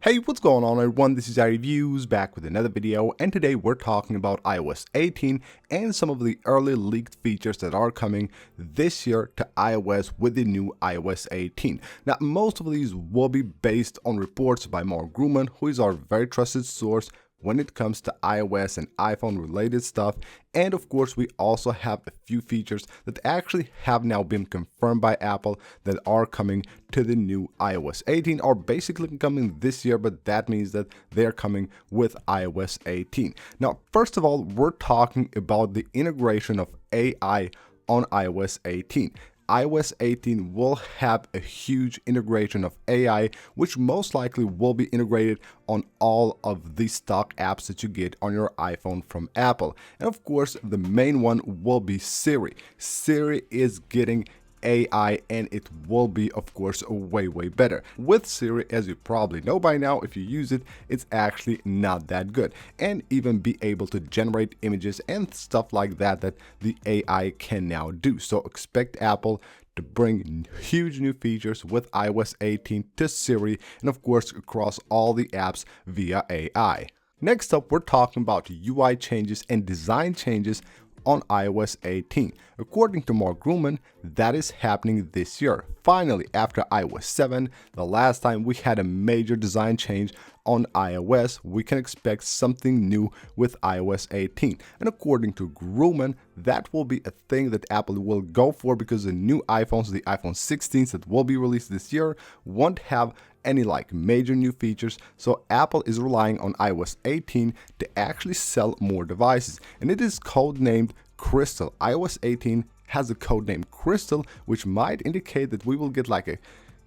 Hey, what's going on everyone? This is iReviews back with another video, and today we're talking about iOS 18 and some of the early leaked features that are coming this year to iOS with the new iOS 18. Now, most of these will be based on reports by Mark Gurman, who is our very trusted source when it comes to iOS and iPhone related stuff. And of course, we also have a few features that actually have now been confirmed by Apple that are coming to the new iOS 18, are basically coming this year, but that means that they're coming with iOS 18. Now, first of all, we're talking about the integration of AI on iOS 18. iOS 18 will have a huge integration of AI, which most likely will be integrated on all of the stock apps that you get on your iPhone from Apple. And of course, the main one will be Siri. Siri is getting AI, and it will be, of course, way better. With Siri, as you probably know by now, if you use it, it's actually not that good, and even be able to generate images and stuff like that that the AI can now do. So expect Apple to bring huge new features with iOS 18 to Siri, and of course across all the apps via AI. Next up, we're talking about UI changes and design changes on iOS 18. According to Mark Gurman, that is happening this year. Finally, after iOS 7, the last time we had a major design change on iOS, we can expect something new with iOS 18. And according to Gurman, that will be a thing that Apple will go for, because the new iPhones, the iPhone 16s that will be released this year, won't have any major new features. So Apple is relying on iOS 18 to actually sell more devices, and it is codenamed Crystal. iOS 18 has a code name Crystal, which might indicate that we will get a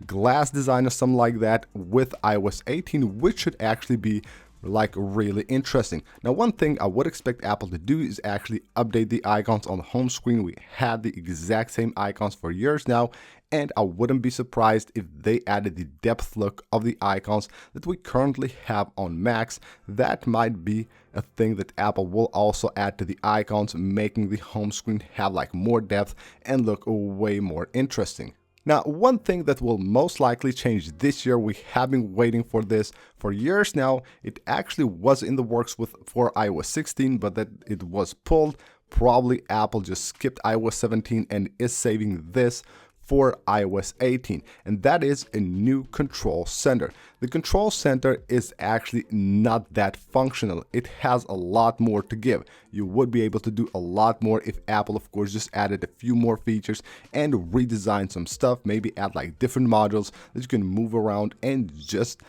glass design or something like that with iOS 18, which should actually be really interesting. Now, one thing I would expect Apple to do is actually update the icons on the home screen. We had the exact same icons for years now, and I wouldn't be surprised if they added the depth look of the icons that we currently have on Macs. That might be a thing that Apple will also add to the icons, making the home screen have more depth and look way more interesting. Now, one thing that will most likely change this year, we have been waiting for this for years now. It actually was in the works for iOS 16, but that it was pulled. Probably Apple just skipped iOS 17 and is saving this for iOS 18, and that is a new control center. The control center is actually not that functional. It has a lot more to give. You would be able to do a lot more if Apple, of course, just added a few more features and redesigned some stuff, maybe add different modules that you can move around and just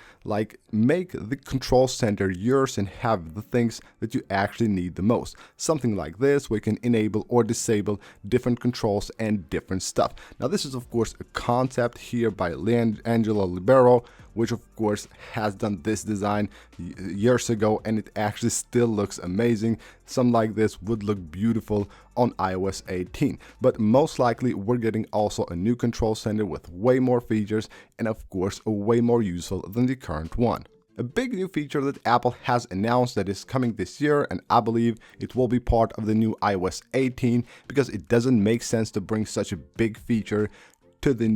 make the control center yours and have the things that you actually need the most. Something like this, we can enable or disable different controls and different stuff. Now, this is of course a concept here by Angelo Libero, which of course has done this design years ago, and it actually still looks amazing. Something like this would look beautiful on iOS 18, but most likely we're getting also a new control center with way more features, and of course way more useful than the current one. A big new feature that Apple has announced that is coming this year, and I believe it will be part of the new iOS 18, because it doesn't make sense to bring such a big feature to the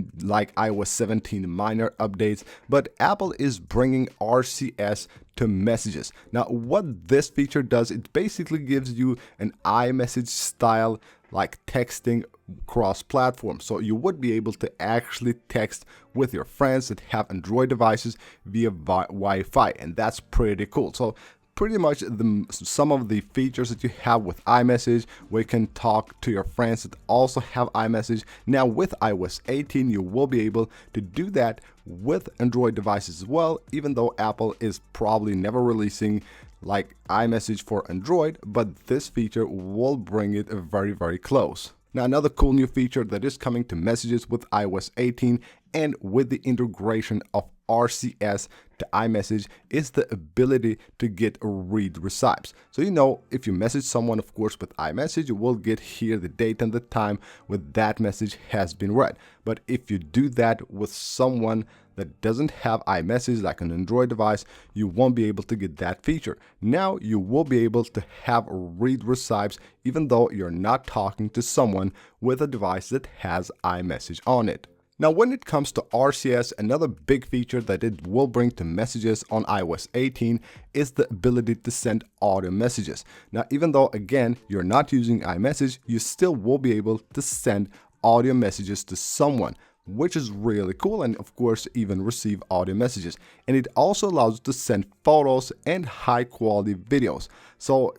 iOS 17 minor updates, but Apple is bringing RCS to messages. Now, what this feature does, it basically gives you an iMessage style texting cross-platform. So you would be able to actually text with your friends that have Android devices via Wi-Fi, and that's pretty cool. So pretty much some of the features that you have with iMessage, where you can talk to your friends that also have iMessage. Now with iOS 18, you will be able to do that with Android devices as well, even though Apple is probably never releasing iMessage for Android, but this feature will bring it very close. Now, another cool new feature that is coming to messages with iOS 18 and with the integration of RCS to iMessage is the ability to get read recipes. So if you message someone, of course, with iMessage, you will get here the date and the time when that message has been read. But if you do that with someone that doesn't have iMessage, like an Android device, you won't be able to get that feature. Now you will be able to have read recipes even though you're not talking to someone with a device that has iMessage on it. Now, when it comes to RCS, another big feature that it will bring to messages on iOS 18 is the ability to send audio messages. Now, even though, again, you're not using iMessage, you still will be able to send audio messages to someone, which is really cool, and of course even receive audio messages. And it also allows you to send photos and high quality videos. So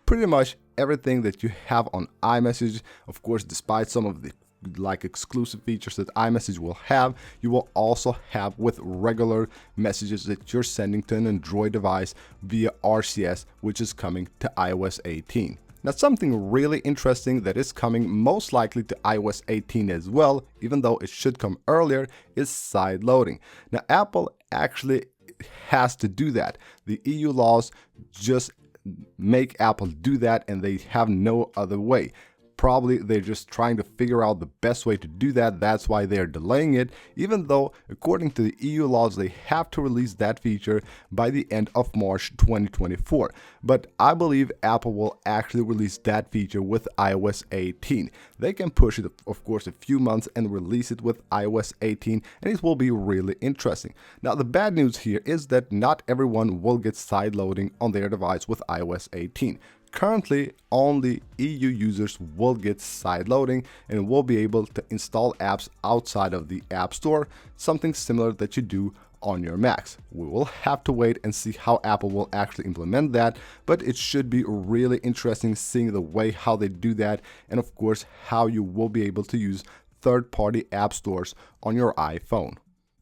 pretty much everything that you have on iMessage, of course, despite some of the exclusive features that iMessage will have, you will also have with regular messages that you're sending to an Android device via RCS, which is coming to iOS 18. Now, something really interesting that is coming most likely to iOS 18 as well, even though it should come earlier, is side loading. Now, Apple actually has to do that. The EU laws just make Apple do that, and they have no other way. Probably they're just trying to figure out the best way to do that. That's why they're delaying it, even though according to the EU laws, they have to release that feature by the end of March 2024. But I believe Apple will actually release that feature with iOS 18. They can push it, of course, a few months and release it with iOS 18, and it will be really interesting. Now, the bad news here is that not everyone will get side loading on their device with iOS 18. Currently, only EU users will get side loading and will be able to install apps outside of the App Store, something similar that you do on your Macs. We will have to wait and see how Apple will actually implement that, but it should be really interesting seeing the way how they do that, and of course how you will be able to use third-party app stores on your iPhone.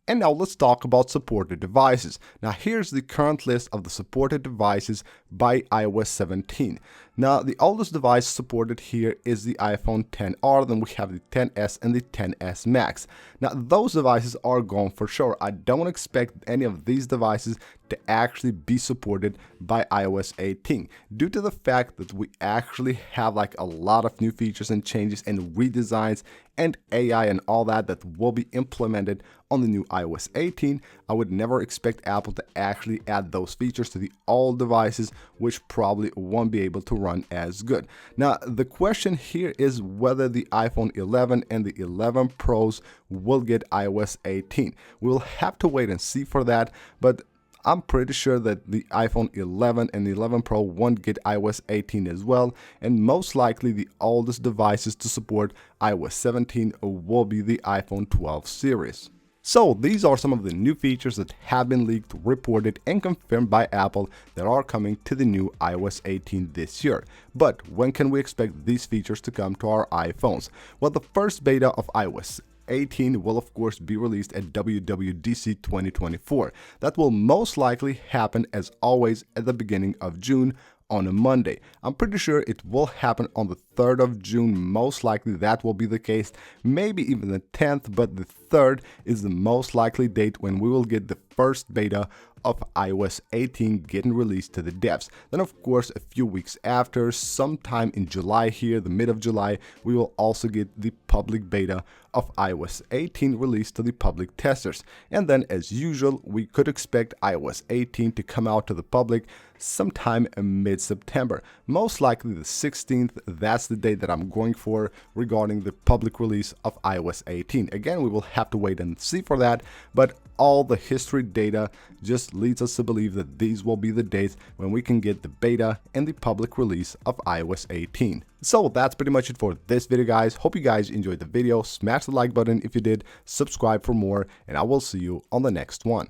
And now let's talk about supported devices. Now here's the current list of the supported devices by iOS 17. Now the oldest device supported here is the iPhone XR, then we have the XS and the XS Max. Now those devices are gone for sure. I don't expect any of these devices to actually be supported by iOS 18 due to the fact that we actually have a lot of new features and changes and redesigns and AI and all that will be implemented on the new iOS 18. I would never expect Apple to actually add those features to the old devices, which probably won't be able to run as good. Now, the question here is whether the iPhone 11 and the 11 Pros will get iOS 18. We'll have to wait and see for that, but I'm pretty sure that the iPhone 11 and the 11 Pro won't get iOS 18 as well, and most likely the oldest devices to support iOS 17 will be the iPhone 12 series. So these are some of the new features that have been leaked, reported, and confirmed by Apple that are coming to the new iOS 18 this year. But when can we expect these features to come to our iPhones? Well, the first beta of iOS 18 will of course be released at WWDC 2024. That will most likely happen as always at the beginning of June on a Monday. I'm pretty sure it will happen on the 3rd of June, most likely that will be the case, maybe even the 10th, but the 3rd is the most likely date when we will get the first beta of iOS 18 getting released to the devs. Then of course a few weeks after, sometime in July here, the mid of July, we will also get the public beta of iOS 18 released to the public testers. And then as usual, we could expect iOS 18 to come out to the public sometime in mid-September. Most likely the 16th, that's the date that I'm going for regarding the public release of iOS 18. Again, we will have to wait and see for that, but all the history data just leads us to believe that these will be the dates when we can get the beta and the public release of iOS 18. So that's pretty much it for this video, guys. Hope you guys enjoyed the video. Smash the like button if you did, subscribe for more, and I will see you on the next one.